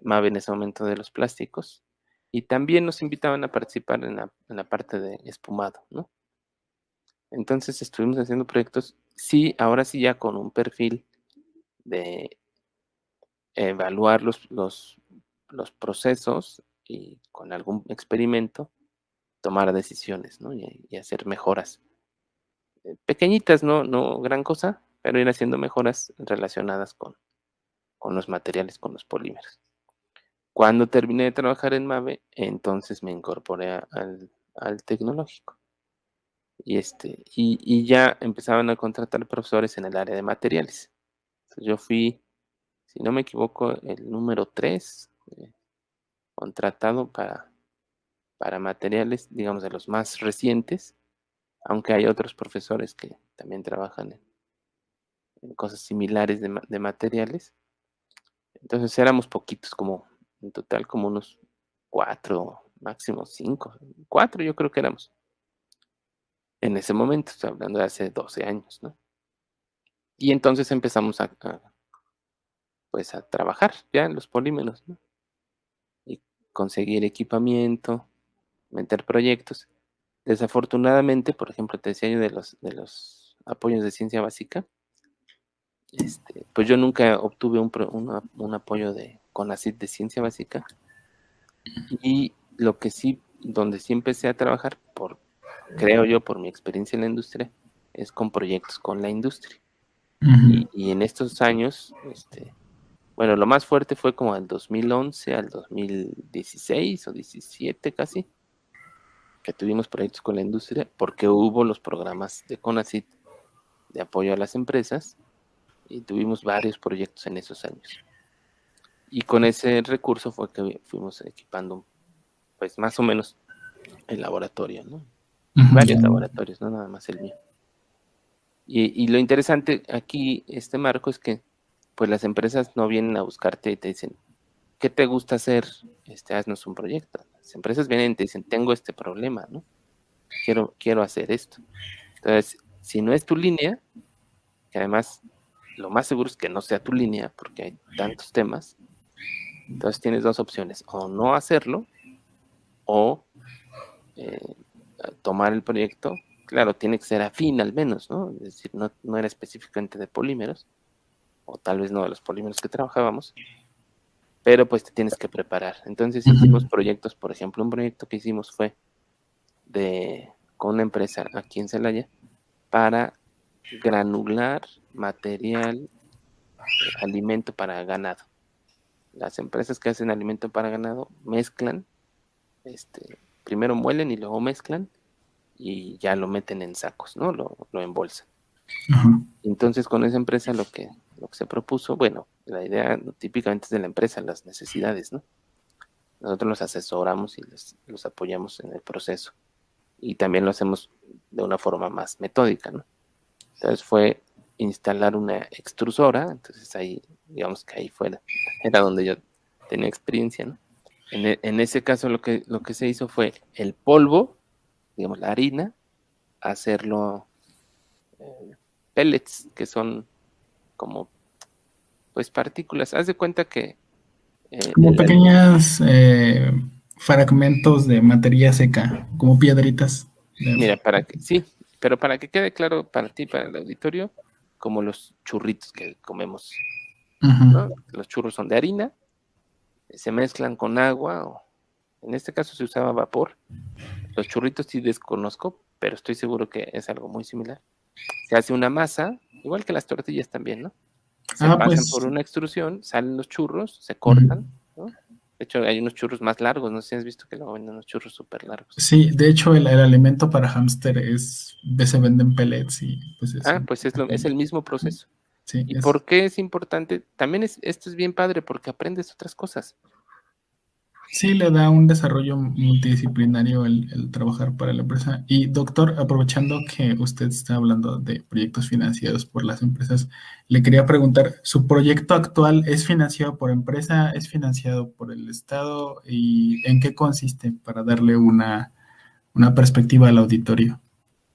[SPEAKER 5] Mave en ese momento de los plásticos. Y también nos invitaban a participar en la parte de espumado, ¿no? Entonces estuvimos haciendo proyectos, sí, ahora sí ya con un perfil de evaluar los procesos y con algún experimento tomar decisiones, ¿no? Y hacer mejoras pequeñitas, no gran cosa, pero ir haciendo mejoras relacionadas con los materiales, con los polímeros. Cuando terminé de trabajar en Mave, entonces me incorporé al tecnológico. Y ya empezaban a contratar profesores en el área de materiales. Entonces yo fui, si no me equivoco, el número 3 contratado para materiales, digamos, de los más recientes, aunque hay otros profesores que también trabajan en cosas similares de materiales. Entonces éramos poquitos, como en total como unos 4, máximo 5, 4 yo creo que éramos. En ese momento, estoy hablando de hace 12 años, ¿no? Y entonces empezamos pues a trabajar ya en los polímeros, ¿no? Y conseguir equipamiento, meter proyectos. Desafortunadamente, por ejemplo, te decía yo de los apoyos de ciencia básica, pues yo nunca obtuve un apoyo de CONACYT de ciencia básica. Y lo que sí, donde sí empecé a trabajar, creo yo, por mi experiencia en la industria, es con proyectos con la industria. Y en estos años, bueno, lo más fuerte fue como del 2011 al 2016 o 17 casi, que tuvimos proyectos con la industria, porque hubo los programas de CONACYT de apoyo a las empresas, y tuvimos varios proyectos en esos años. Y con ese recurso fue que fuimos equipando, pues más o menos, el laboratorio, ¿no? Varios laboratorios, no nada más el mío. Y lo interesante aquí, Marco, es que pues las empresas no vienen a buscarte y te dicen, ¿qué te gusta hacer? Haznos un proyecto. Las empresas vienen y te dicen, tengo este problema, ¿no? Quiero hacer esto. Entonces, si no es tu línea, que además lo más seguro es que no sea tu línea, porque hay tantos temas, entonces tienes dos opciones, o no hacerlo, o tomar el proyecto. Claro, tiene que ser afín al menos, ¿no? Es decir, no era específicamente de polímeros, o tal vez no de los polímeros que trabajábamos, pero pues te tienes que preparar. Entonces hicimos proyectos, por ejemplo, un proyecto que hicimos fue con una empresa aquí en Celaya para granular material, alimento para ganado. Las empresas que hacen alimento para ganado mezclan, primero muelen y luego mezclan y ya lo meten en sacos, ¿no? Lo embolsan. Entonces con esa empresa lo que se propuso, bueno, la idea típicamente es de la empresa, las necesidades, ¿no? Nosotros los asesoramos y los apoyamos en el proceso, y también lo hacemos de una forma más metódica, ¿no? Entonces fue instalar una extrusora. Entonces ahí, digamos que ahí era donde yo tenía experiencia, ¿no? En ese caso lo que se hizo fue el polvo, digamos la harina, hacerlo pellets, que son como pues partículas. Haz de cuenta que
[SPEAKER 4] como pequeñas fragmentos de materia seca, como piedritas.
[SPEAKER 5] Mira, pero para que quede claro para ti, para el auditorio, como los churritos que comemos, ¿no? Los churros son de harina, se mezclan con agua, o en este caso se usaba vapor. Los churritos sí desconozco, pero estoy seguro que es algo muy similar. Se hace una masa, igual que las tortillas también, ¿no? Se pasan por una extrusión, salen los churros, se cortan, ¿no? De hecho, hay unos churros más largos, no sé si has visto que luego venden unos churros súper largos.
[SPEAKER 4] Sí, de hecho, el alimento para hámster se venden pellets y pues
[SPEAKER 5] es el mismo proceso.
[SPEAKER 4] Sí,
[SPEAKER 5] ¿Y por qué es importante? También esto es bien padre porque aprendes otras cosas.
[SPEAKER 4] Sí, le da un desarrollo multidisciplinario el trabajar para la empresa. Y doctor, aprovechando que usted está hablando de proyectos financiados por las empresas, le quería preguntar, ¿su proyecto actual es financiado por empresa, es financiado por el Estado y en qué consiste para darle una perspectiva al auditorio?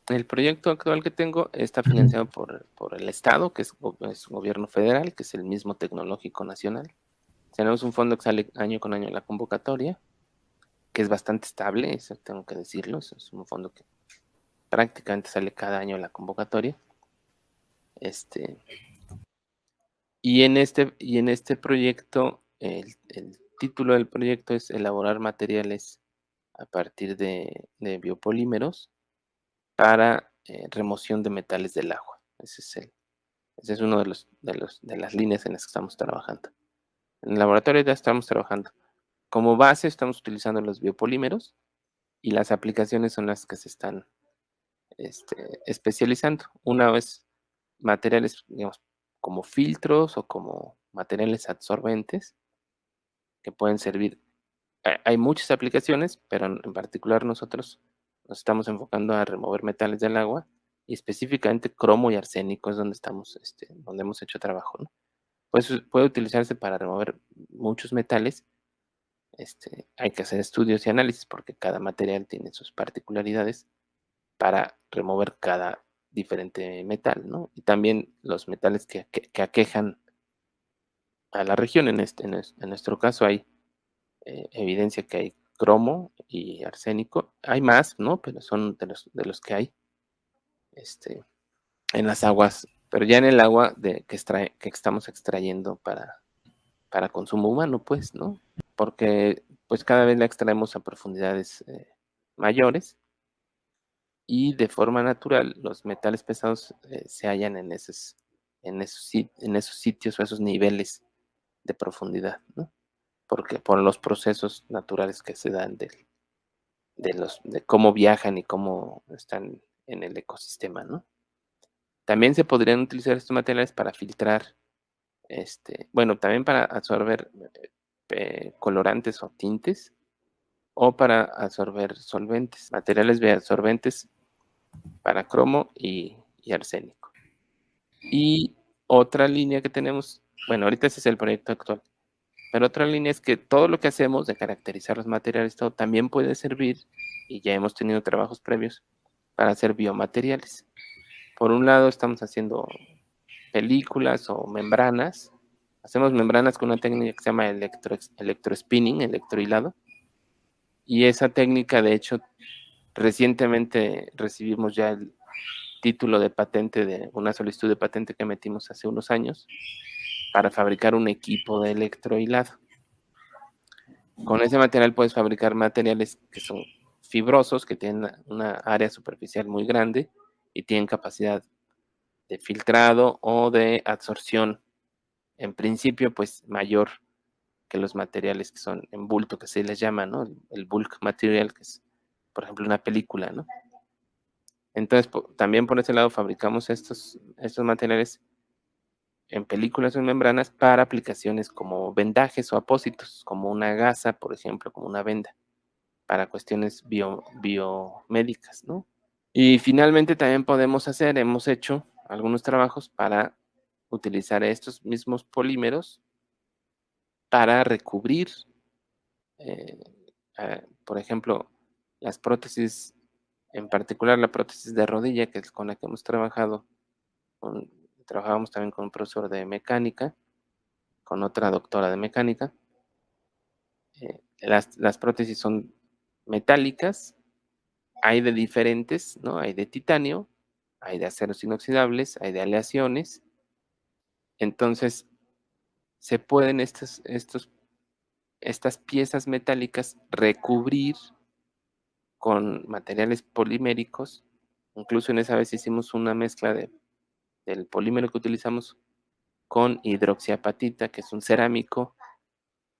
[SPEAKER 5] El proyecto actual que tengo está financiado por el Estado, que es gobierno federal, que es el mismo Tecnológico Nacional. Tenemos un fondo que sale año con año en la convocatoria, que es bastante estable, eso tengo que decirlo. Es un fondo que prácticamente sale cada año en la convocatoria. Y en este proyecto, el título del proyecto es elaborar materiales a partir de biopolímeros para remoción de metales del agua. Ese es uno de las líneas en las que estamos trabajando. En el laboratorio ya estamos trabajando. Como base estamos utilizando los biopolímeros y las aplicaciones son las que se están especializando. Una es materiales, digamos, como filtros o como materiales absorbentes que pueden servir. Hay muchas aplicaciones, pero en particular nosotros nos estamos enfocando a remover metales del agua y específicamente cromo y arsénico es donde donde hemos hecho trabajo, ¿no? Pues puede utilizarse para remover muchos metales. Hay que hacer estudios y análisis porque cada material tiene sus particularidades para remover cada diferente metal, ¿no? Y también los metales que aquejan a la región. En nuestro caso hay evidencia que hay cromo y arsénico. Hay más, ¿no? Pero son de los que hay en las aguas, pero ya en el agua que estamos extrayendo para consumo humano, pues, ¿no? Porque pues cada vez la extraemos a profundidades mayores y de forma natural los metales pesados se hallan en esos sitios o esos niveles de profundidad, ¿no? Porque por los procesos naturales que se dan de cómo viajan y cómo están en el ecosistema, ¿no? También se podrían utilizar estos materiales para filtrar, bueno, también para absorber colorantes o tintes o para absorber solventes, materiales absorbentes para cromo y arsénico. Y otra línea que tenemos, bueno, ahorita ese es el proyecto actual, pero otra línea es que todo lo que hacemos de caracterizar los materiales, todo también puede servir, y ya hemos tenido trabajos previos, para hacer biomateriales. Por un lado estamos haciendo películas o membranas. Hacemos membranas con una técnica que se llama electrospinning, electrohilado. Y esa técnica, de hecho, recientemente recibimos ya el título de patente de una solicitud de patente que metimos hace unos años para fabricar un equipo de electrohilado. Con ese material puedes fabricar materiales que son fibrosos, que tienen una área superficial muy grande y tienen capacidad de filtrado o de absorción, en principio, pues mayor que los materiales que son en bulto, que se les llama, ¿no? El bulk material, que es, por ejemplo, una película, ¿no? Entonces, también por ese lado fabricamos estos materiales en películas o en membranas para aplicaciones como vendajes o apósitos, como una gasa, por ejemplo, como una venda, para cuestiones biomédicas, ¿no? Y finalmente también hemos hecho algunos trabajos para utilizar estos mismos polímeros para recubrir, por ejemplo, las prótesis, en particular la prótesis de rodilla, que es con la que hemos trabajado. Trabajábamos también con un profesor de mecánica, con otra doctora de mecánica. las prótesis son metálicas, hay de diferentes, ¿no? Hay de titanio, hay de aceros inoxidables, hay de aleaciones. Entonces, se pueden estas piezas metálicas recubrir con materiales poliméricos. Incluso en esa vez hicimos una mezcla del polímero que utilizamos con hidroxiapatita, que es un cerámico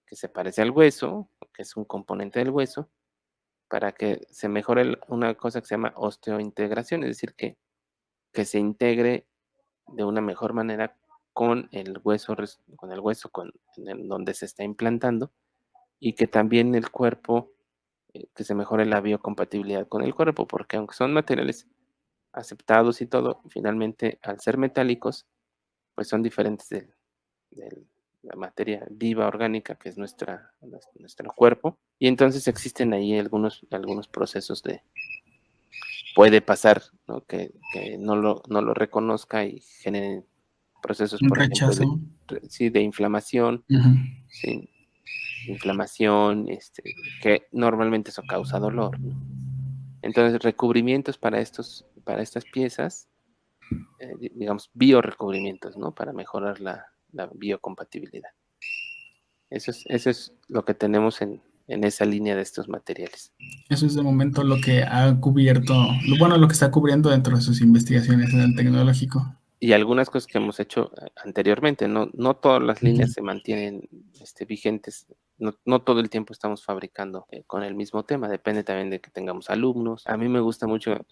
[SPEAKER 5] que se parece al hueso, que es un componente del hueso, para que se mejore una cosa que se llama osteointegración, es decir, que se integre de una mejor manera con el hueso, en donde se está implantando, y que también el cuerpo, que se mejore la biocompatibilidad con el cuerpo, porque aunque son materiales aceptados y todo, finalmente al ser metálicos, pues son diferentes de la materia viva orgánica que es nuestro cuerpo, y entonces existen ahí algunos procesos puede pasar, ¿no? Que no lo reconozca y generen procesos,
[SPEAKER 4] Un
[SPEAKER 5] por ejemplo,
[SPEAKER 4] rechazo.
[SPEAKER 5] de inflamación,
[SPEAKER 4] Ujú.
[SPEAKER 5] ¿sí? Inflamación, que normalmente eso causa dolor, ¿no? Entonces, recubrimientos para estas piezas, digamos, biorecubrimientos, ¿no? Para mejorar la biocompatibilidad. Eso es lo que tenemos en esa línea de estos materiales.
[SPEAKER 4] Eso es de momento lo que ha cubierto, lo que está cubriendo dentro de sus investigaciones en el tecnológico.
[SPEAKER 5] Y algunas cosas que hemos hecho anteriormente, no todas las líneas se mantienen vigentes, no todo el tiempo estamos fabricando con el mismo tema, depende también de que tengamos alumnos. A mí me gusta mucho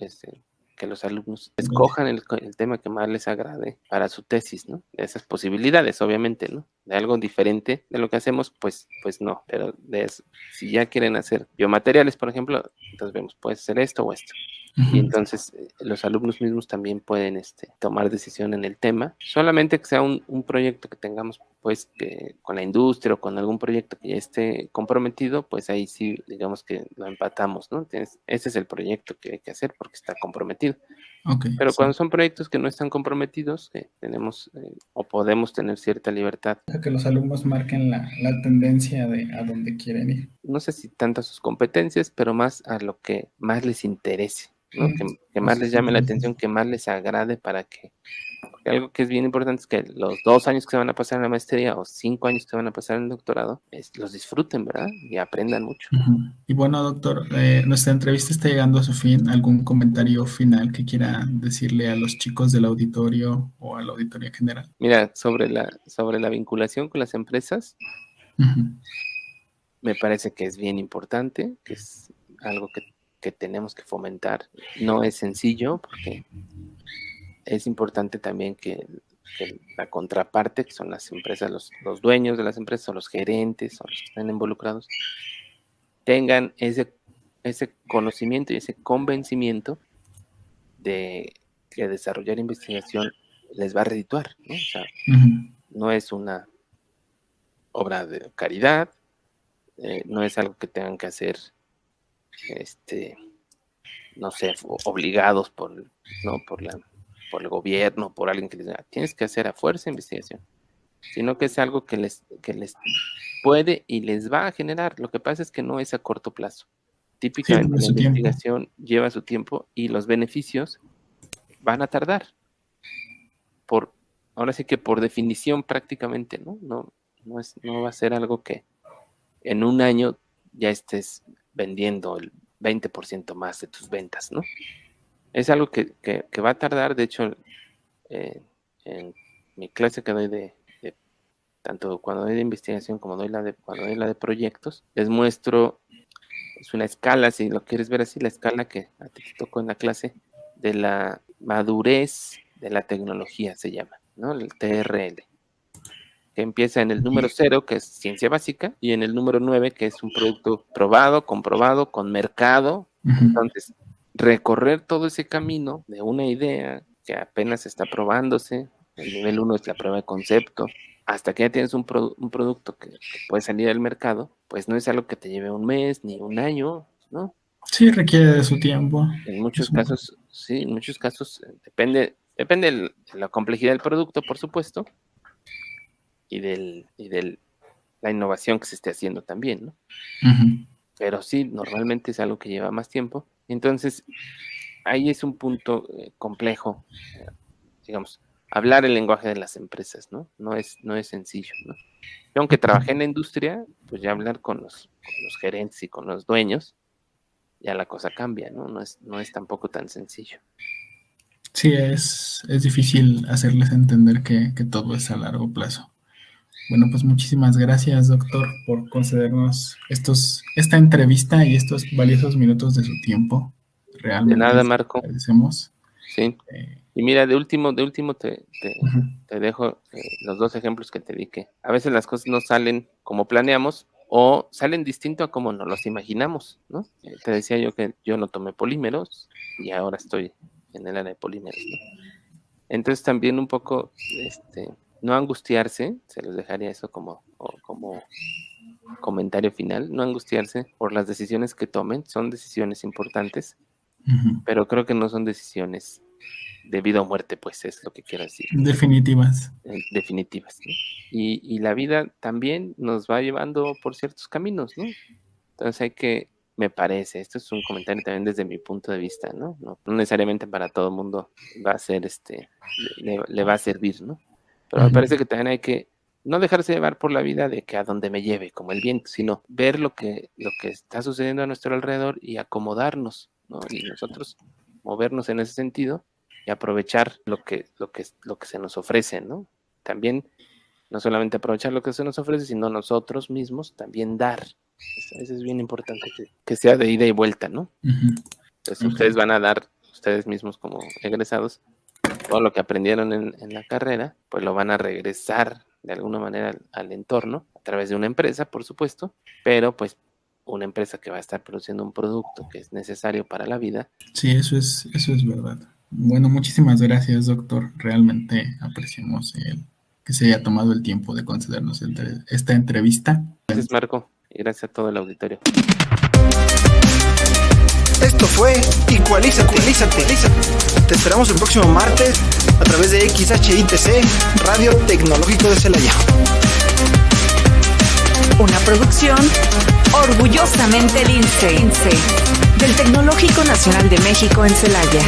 [SPEAKER 5] que los alumnos escojan el tema que más les agrade para su tesis, ¿no? Esas posibilidades, obviamente, ¿no? De algo diferente de lo que hacemos, pues no, pero si ya quieren hacer biomateriales, por ejemplo, entonces vemos, puede ser esto o esto.
[SPEAKER 4] Ujú.
[SPEAKER 5] Y entonces los alumnos mismos también pueden tomar decisión en el tema, solamente que sea un proyecto que tengamos pues que con la industria o con algún proyecto que ya esté comprometido, pues ahí sí digamos que lo empatamos, ¿no? Entonces, ese es el proyecto que hay que hacer porque está comprometido.
[SPEAKER 4] Okay,
[SPEAKER 5] Pero
[SPEAKER 4] sí.
[SPEAKER 5] cuando son proyectos que no están comprometidos, tenemos o podemos tener cierta libertad.
[SPEAKER 4] Que los alumnos marquen la tendencia de a dónde quieren ir.
[SPEAKER 5] No sé si tanto a sus competencias, pero más a lo que más les interese, ¿no? Que más les llame la atención, que más les agrade porque algo que es bien importante es que los 2 años que se van a pasar en la maestría o 5 años que se van a pasar en el doctorado, los disfruten, ¿verdad? Y aprendan mucho.
[SPEAKER 4] Y bueno, doctor, nuestra entrevista está llegando a su fin. ¿Algún comentario final que quiera decirle a los chicos del auditorio o al auditorio general?
[SPEAKER 5] Mira, sobre la vinculación con las empresas, me parece que es bien importante, que es algo que tenemos que fomentar. No es sencillo porque es importante también que la contraparte, que son las empresas, los dueños de las empresas o los gerentes o los que están involucrados, tengan ese conocimiento y ese convencimiento de que desarrollar investigación les va a redituar, ¿no? O sea, no es una obra de caridad, no es algo que tengan que hacer, no sé, obligados por el gobierno, por alguien que les diga, tienes que hacer a fuerza investigación, sino que es algo que les puede y les va a generar. Lo que pasa es que no es a corto plazo. Típicamente la investigación lleva su tiempo y los beneficios van a tardar. Ahora sí que por definición prácticamente, ¿no? No va a ser algo que en un año ya estés vendiendo el 20% más de tus ventas, ¿no? Es algo que va a tardar. De hecho, en mi clase que doy tanto cuando doy de investigación como cuando doy la de proyectos, les muestro, es una escala, si lo quieres ver así, la escala que a ti te tocó en la clase, de la madurez de la tecnología se llama, ¿no? El TRL, que empieza en el número 0, que es ciencia básica, y en el número 9, que es un producto probado, comprobado, con mercado. Entonces, recorrer todo ese camino de una idea que apenas está probándose, el nivel 1 es la prueba de concepto, hasta que ya tienes un producto que puede salir al mercado, pues no es algo que te lleve un mes ni un año, ¿no?
[SPEAKER 4] Sí, requiere de su tiempo.
[SPEAKER 5] En muchos casos, sí, en muchos casos depende de la complejidad del producto, por supuesto, y del la innovación que se esté haciendo también, ¿no?
[SPEAKER 4] Ujú.
[SPEAKER 5] Pero sí, normalmente es algo que lleva más tiempo. Entonces, ahí es un punto complejo, digamos, hablar el lenguaje de las empresas, ¿no? No es sencillo, ¿no? Yo, aunque trabajé en la industria, pues ya hablar con los gerentes y con los dueños, ya la cosa cambia, ¿no? No es tampoco tan sencillo.
[SPEAKER 4] Sí, es difícil hacerles entender que todo es a largo plazo. Bueno, pues muchísimas gracias, doctor, por concedernos esta entrevista y estos valiosos minutos de su tiempo.
[SPEAKER 5] De
[SPEAKER 4] Realmente
[SPEAKER 5] nada,
[SPEAKER 4] les
[SPEAKER 5] Marco.
[SPEAKER 4] agradecemos.
[SPEAKER 5] Sí. Y mira, de último te dejo los 2 ejemplos que te di, que a veces las cosas no salen como planeamos o salen distinto a como nos los imaginamos, ¿no? Te decía yo que yo no tomé polímeros y ahora estoy en el área de polímeros, ¿no? Entonces también un poco, no angustiarse, se los dejaría eso como comentario final, no angustiarse por las decisiones que tomen, son decisiones importantes,
[SPEAKER 4] Ujú.
[SPEAKER 5] pero creo que no son decisiones de vida o muerte, pues es lo que quiero decir.
[SPEAKER 4] Definitivas.
[SPEAKER 5] Definitivas, ¿no? Y la vida también nos va llevando por ciertos caminos, ¿no? Entonces hay que, me parece, esto es un comentario también desde mi punto de vista, ¿no? No necesariamente para todo el mundo va a ser, le va a servir, ¿no? Pero me parece que también hay que no dejarse llevar por la vida de que a donde me lleve, como el viento, sino ver lo que está sucediendo a nuestro alrededor y acomodarnos, ¿no? Y nosotros movernos en ese sentido y aprovechar lo que se nos ofrece, ¿no? También no solamente aprovechar lo que se nos ofrece, sino nosotros mismos también dar. Eso es bien importante, que sea de ida y vuelta, ¿no?
[SPEAKER 4] Ujú.
[SPEAKER 5] Entonces ustedes van a dar, ustedes mismos como egresados, todo lo que aprendieron en la carrera, pues lo van a regresar de alguna manera al entorno, a través de una empresa, por supuesto, pero pues una empresa que va a estar produciendo un producto que es necesario para la vida.
[SPEAKER 4] Sí, eso es verdad. Bueno, muchísimas gracias, doctor. Realmente apreciamos que se haya tomado el tiempo de concedernos esta entrevista.
[SPEAKER 5] Gracias, Marco, y gracias a todo el auditorio.
[SPEAKER 1] Esto fue Equalízate. Te esperamos el próximo martes a través de XHITC, Radio Tecnológico de Celaya.
[SPEAKER 6] Una producción orgullosamente Lince, del Tecnológico Nacional de México en Celaya.